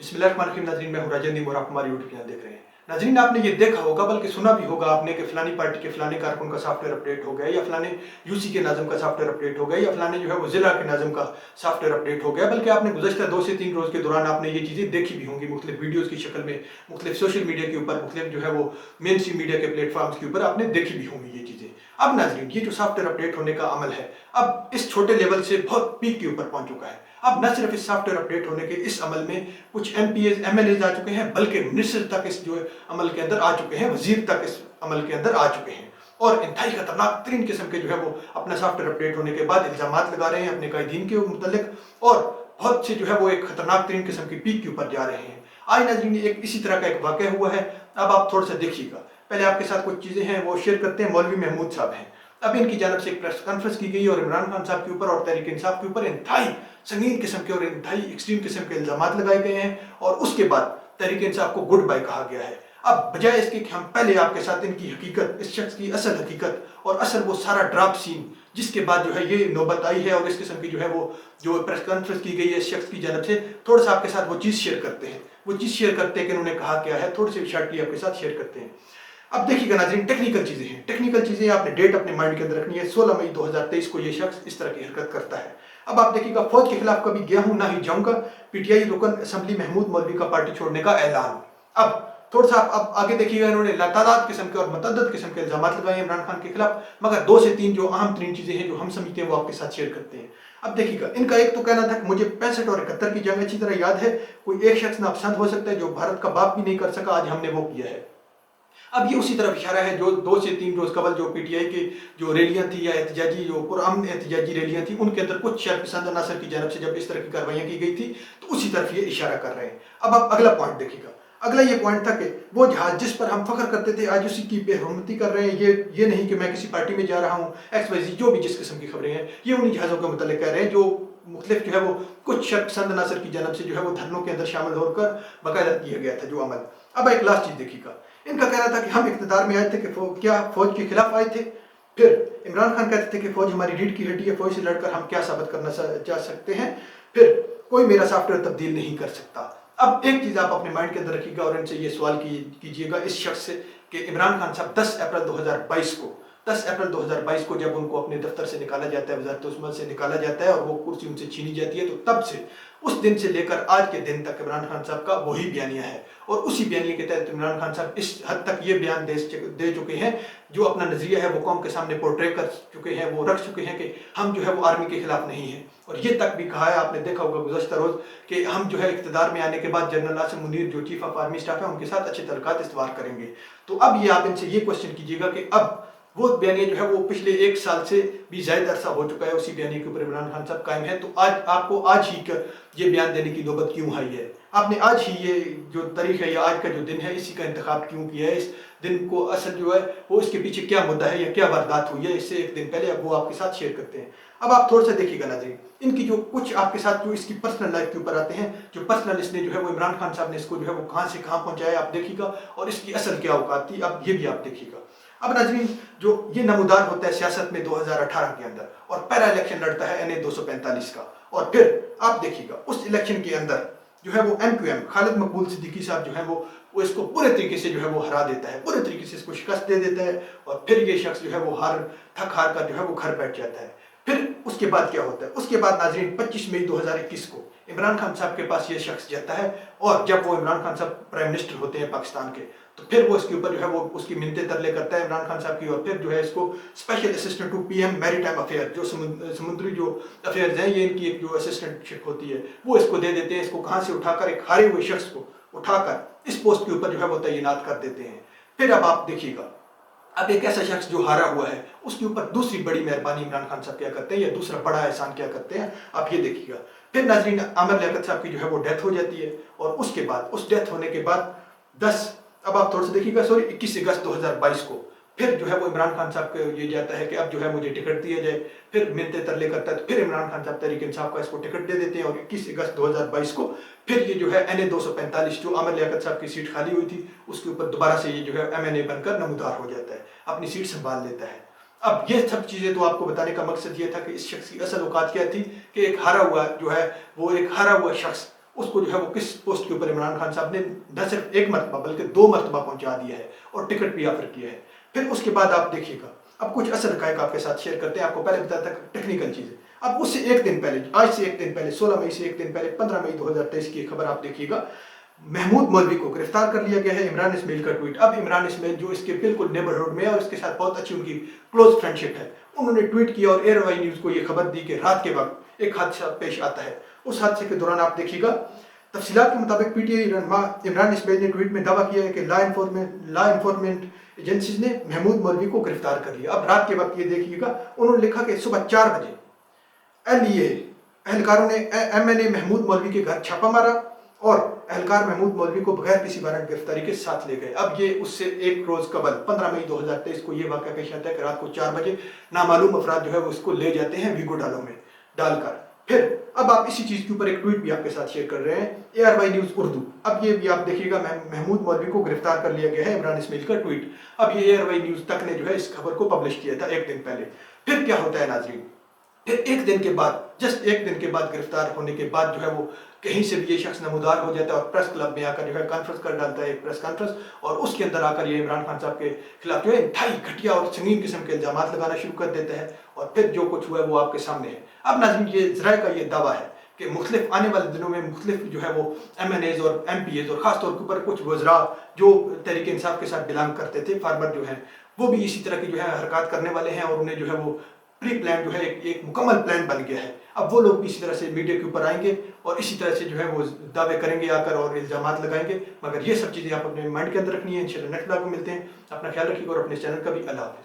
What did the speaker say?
बिस्मिल्लाहिर्रहमानिर्रहीम। नाज़रीन, मैं हूं राजेंद्र और आप हमारे यूट्यूब चैनल देख रहे हैं। नाज़रीन, आपने ये देखा होगा, बल्कि सुना भी होगा आपने, कि फलानी पार्टी के फलाने कारकुन का सॉफ्टवेयर अपडेट हो गया, या फलाने यूसी के नाज़म का सॉफ्टवेयर अपडेट हो गया, या फलाने जो है वो जिला के नाज़म का सॉफ्टवेयर अपडेट हो गया। बल्कि आपने गुज़श्ता 2 से 3 रोज़ के दौरान आपने ये चीज़ें देखी भी होंगी मुख्तलिफ वीडियोज़ की शक्ल में, मुख्तलिफ सोशल मीडिया के ऊपर, मुख्तलिफ जो है वो मेन स्ट्रीम मीडिया के प्लेटफॉर्म्स के ऊपर आपने देखी भी होंगी ये चीज़ें। अब नाज़रीन, ये जो सॉफ्टवेयर अपडेट होने का अमल है, अब इस छोटे लेवल से बहुत पीक के ऊपर पहुंच चुका है। अब न सिर्फ इस सॉफ्टवेयर अपडेट होने के इस अमल में कुछ एमपीएस एमएलए आ चुके हैं, बल्कि मिनिस्टर तक इस जो अमल के अंदर आ चुके हैं, वजीर तक इस अमल के अंदर आ चुके हैं। और इंतहाई खतरनाक तरीन किस्म के जो है वो अपना सॉफ्टवेयर अपडेट होने के बाद इल्जामात लगा रहे हैं अपने कायदीन के मुतल्लिक, और बहुत से जो है वो एक खतरनाक तरीन किस्म की पीक के ऊपर जा रहे हैं। आज नाज़रीन, एक इसी तरह का एक वाक़या हुआ है। अब आप थोड़ा सा देखिएगा। पहले आपके साथ कुछ चीज़ें हैं वो शेयर करते हैं। मौलवी महमूद साहब हैं, अब इनकी जानब से एक प्रेस कॉन्फ्रेंस की गई और इमरान खान साहब के ऊपर और तहरीक इंसाफ के ऊपर इंतहाई संगीन किस्म के और इंतहाई एक्सट्रीम किस्म के इल्जामात लगाए गए हैं, और उसके बाद तहरीक इंसाफ को गुड बाय कहा गया है। अब बजाय इसके कि हम पहले आपके साथ इनकी हकीकत, इस शख्स की असल हकीकत और असल वो सारा ड्राफ्ट सीन जिसके बाद जो है ये नौबत आई है और इस किस्म की जो है वो जो प्रेस कॉन्फ्रेंस की गई है इस शख्स की जानब से, थोड़ा सा आपके साथ वो चीज़ शेयर करते हैं। वो चीज़ शेयर करते हैं कि उन्होंने कहा क्या है, थोड़ी सी शॉर्टली आपके साथ शेयर करते हैं। अब देखिएगा नाज़रीन, टेक्निकल चीज़ें हैं, टेक्निकल चीज़ें आपने डेट अपने माइंड के अंदर रखनी है। 16 मई 2023 को ये शख्स इस तरह की हरकत करता है। अब आप देखिएगा, फौज के खिलाफ कभी गया हूं ना ही जाऊंगा, पीटीआई रुकन असेंबली महमूद मौलवी का पार्टी छोड़ने का ऐलान। अब थोड़ा सा आप आगे देखिएगा, इन्होंने लातादाद किस्म के और मतअद्दद किस्म के इल्जामात लगाए इमरान खान के खिलाफ, मगर 2 से 3 जो अहम तरीन चीज़ें हैं जो हम समझते हैं वो आपके साथ शेयर करते हैं। अब देखिएगा, इनका एक तो कहना था कि मुझे 65 और 71 की जंग अच्छी तरह याद है, कोई एक शख्स नापसंद हो सकता है जो भारत का बाप भी नहीं कर सका, आज हमने वो किया है। अब ये उसी तरफ इशारा है जो 2 से 3 रोज कबल जो पीटीआई की जो रैलियां थी या एहतजाजी जो पुरअमन एहतजाजी रैलियां थी, उनके अंदर कुछ शरपसंद अनासर की जानब से जब इस तरह की कार्रवाइयां की गई थी, तो उसी तरफ ये इशारा कर रहे हैं। अब आप अगला पॉइंट देखिएगा। अगला ये पॉइंट था कि वो जहाज जिस पर हम फख्र करते थे आज उसी की बेहरमती कर रहे हैं। ये नहीं कि मैं किसी पार्टी में जा रहा हूँ, XYZ जो भी जिस किस्म की खबरें हैं, ये उन्हीं जहाज़ों के मुतल्लिक कह रहे हैं जो मुख्तलिफ जो है वो कुछ शरपसंद अनासर की जानब से जो है वो धरनों के अंदर शामिल होकर बाकायदा किया गया था जो अमल। अब एक लास्ट चीज़ देखिएगा, इनका कहना था कि हम इक़्तिदार में आए थे कि क्या फौज के खिलाफ आए थे। फिर इमरान खान कहते थे कि फौज हमारी रीढ़ की हड्डी है, फौज से लड़कर हम क्या साबित करना चाह सकते हैं, फिर कोई मेरा सॉफ्टवेयर तब्दील नहीं कर सकता। अब एक चीज़ आप अपने माइंड के अंदर रखिएगा और इनसे ये सवाल कीजिएगा इस शख्स से कि इमरान खान साहब 10 अप्रैल 2022 को जब उनको अपने दफ्तर से निकाला जाता है, वज़ारत उस्मा से निकाला जाता है और वो कुर्सी उनसे छीनी जाती है, तो तब से उस दिन से लेकर आज के दिन तक इमरान खान साहब का वही बयानिया है। और उसी बयानिया के तहत इमरान खान साहब इस हद तक ये बयान दे चुके हैं, जो अपना नजरिया है वो कौम के सामने पोर्ट्रे कर चुके हैं, वो रख चुके हैं कि हम जो है वो आर्मी के खिलाफ नहीं हैं। और ये तक भी कहा है, आपने देखा होगा गुज़श्ता रोज़, कि हम जो है इक़्तिदार में आने के बाद जनरल आसिम मुनीर जो चीफ ऑफ आर्मी स्टाफ है उनके साथ अच्छे तल्लुकात इस्तवार करेंगे। तो अब ये आप इनसे ये क्वेश्चन कीजिएगा कि अब वो बयानिया जो है वो पिछले 1 साल से भी ज़्यादा अरसा हो चुका है, उसी बयानिया के ऊपर इमरान खान साहब कायम है, तो आज आपको आज ही ये बयान देने की नौबत क्यों आई है? आपने आज ही ये जो तारीख है या आज का जो दिन है इसी का इंतखाब क्यों किया है? इस दिन को असल जो है वो इसके पीछे क्या मुद्दा है या क्या वारदात हुई है इससे एक दिन पहले, अब वो आपके साथ शेयर करते हैं। अब आप थोड़ा सा देखिएगा नाज़रीन, इनकी जो कुछ आपके साथ जो इसकी पर्सनल लाइफ के ऊपर आते हैं, जो पर्सनल इसने जो है वो इमरान खान साहब ने इसको जो है वो कहाँ से कहाँ पहुँचाया आप देखिएगा, और इसकी असल क्या औकात थी, अब ये भी आप देखिएगा। अब नाज़रीन, जो ये नमूदार होता है सियासत में 2018 के अंदर और पहला इलेक्शन लड़ता है NA 245 का, और फिर आप देखिएगा उस इलेक्शन के अंदर जो है वो MQM खालिद मकबूल सिद्दीकी साहब जो है वो इसको पूरे तरीके से जो है वो हरा देता है, पूरे तरीके से इसको शिकस्त दे देता है, और फिर ये शख्स जो है वो थक हार कर जो है वो घर बैठ जाता है। फिर उसके बाद क्या होता है? उसके बाद नाज़रीन 25 मई 2021 को इमरान खान साहब के पास ये शख्स जाता है, और जब वो इमरान खान साहब प्राइम मिनिस्टर होते हैं पाकिस्तान के, तो फिर वो इसके ऊपर जो है वो उसकी मिन्नते तरले करता है इमरान खान साहब की, और फिर जो है इसको special assistant to PM maritime affair, जो समुद्री जो अफेयर्स हैं, ये इनकी एक जो असिस्टेंटशिप होती है वो इसको दे देते हैं। इसको कहाँ से उठाकर, एक हारे हुए शख्स को उठाकर इस पोस्ट के ऊपर जो है वो तैनात कर देते हैं। फिर अब आप देखिएगा, अब एक ऐसा शख्स जो हारा हुआ है उसके ऊपर दूसरी बड़ी मेहरबानी इमरान खान साहब क्या करते हैं, या दूसरा बड़ा एहसान क्या करते हैं, आप ये देखिएगा। फिर नाज़रीन आमिर लियाकत साहब की जो है वो डेथ हो जाती है, और उसके बाद उस डेथ होने के बाद 21 अगस्त 2022 को फिर जो है वो इमरान खान साहब को ये जाता है कि अब जो है मुझे टिकट दिया जाए। फिर मिन्नते तरले करता है, तो फिर इमरान खान साहब तहरीक इंसाफ का इसको टिकट दे देते हैं, और 21 अगस्त 2022 को फिर ये जो है NA 245 जो आमिर लियाकत साहब की सीट खाली हुई थी उसके ऊपर दोबारा से ये जो है MNA बनकर नमूदार हो जाता है, अपनी सीट संभाल लेता है। अब ये सब चीज़ें तो आपको बताने का मकसद ये था कि इस शख्स की असल औकात क्या थी, कि एक हारा हुआ जो है वो एक हारा हुआ शख्स उसको जो है वो किस पोस्ट के ऊपर इमरान खान साहब ने न सिर्फ एक मरतबा बल्कि 2 मरतबा पहुंचा दिया है और टिकट भी ऑफर किया है। फिर उसके बाद आप देखिएगा, अब कुछ असल हक़ाइक़ आपके साथ शेयर करते हैं। आपको पहले बताया था टेक्निकल चीज़ें। अब उससे एक दिन पहले, आज से एक दिन पहले, 16 मई से एक दिन पहले 15 मई 2023 की खबर आप देखिएगा। महमूद मौलवी को गिरफ्तार कर लिया गया है। इमरान इस्माइल का ट्वीट। अब इमरान इस्माइल जो इसके बिल्कुल नेबरहुड में है और इसके साथ बहुत अच्छी उनकी क्लोज फ्रेंडशिप है, उन्होंने ट्वीट किया और एयरवाई न्यूज़ को ये खबर दी कि रात के वक्त एक हादसा पेश आता है। उस हादसे के दौरान आप देखिएगा, तफसीलात के मुताबिक पीटीआई रहनुमा इमरान इस्माइल ने ट्वीट में दावा किया है कि लॉ इन्फोर्समेंट एजेंसीज ने महमूद मौलवी को गिरफ्तार कर लिया। अब रात के वक्त ये देखिएगा, उन्होंने लिखा कि सुबह 4 बजे एलईए एहलकारों ने एमएनए महमूद मौलवी के घर छापा मारा और एहलकार महमूद मौलवी को बगैर किसी वारंट गिरफ्तारी के साथ ले गए। अब ये उससे एक रोज कबल 15 मई 2023 को ये वाक़या पेश आता है कि रात को 4 बजे नामालूम अफराद जो है वो उसको ले जाते हैं वीगो डालों में डालकर। फिर अब आप इसी चीज़ के ऊपर एक ट्वीट भी आपके साथ शेयर कर रहे हैं, ARY न्यूज़ उर्दू। अब ये भी आप देखिएगा, महमूद मौलवी को गिरफ्तार कर लिया गया है, इमरान इस्माइल का ट्वीट। अब ये ARY न्यूज़ तक ने जो है इस खबर को पब्लिश किया था एक दिन पहले। फिर क्या होता है नाज़रीन, फिर एक दिन के बाद, जस्ट एक दिन के बाद गिरफ्तार होने के बाद जो है वो कहीं से भी ये शख्स नमूदार हो जाता है और प्रेस क्लब में आकर जो है कॉन्फ्रेंस कर डालता है, एक प्रेस कॉन्फ्रेंस, और उसके अंदर आकर ये इमरान खान साहब के खिलाफ जो है इंतहाई घटिया और संगीन किस्म के इल्जाम लगाना शुरू कर देता है। और फिर जो कुछ हुआ है वो आपके सामने है। अब नाज़रीन, ये ज़राए का ये दावा है कि मुख्तलिफ आने वाले दिनों में मुख्तलिफ जो है वो MNAs और MPAs और ख़ास तौर के ऊपर कुछ वज़रा जो तहरीक इंसाफ के साथ बिलोंग करते थे, फार्मर जो हैं, वो भी इसी तरह की जो है हरकत करने वाले हैं और उन्हें जो है वो प्री प्लान जो है एक मुकम्मल प्लान बन गया है। अब वो लोग भी इसी तरह से मीडिया के ऊपर आएंगे और इसी तरह से जो है वो दावे करेंगे आकर और इल्जामात लगाएंगे। मगर ये सब चीज़ें आप अपने माइंड के अंदर रखनी है। इंशाल्लाह नेक्स्ट ब्लॉग में मिलते हैं। अपना ख्याल रखिएगा और अपने चैनल का भी अल्लाह हाफ़िज़।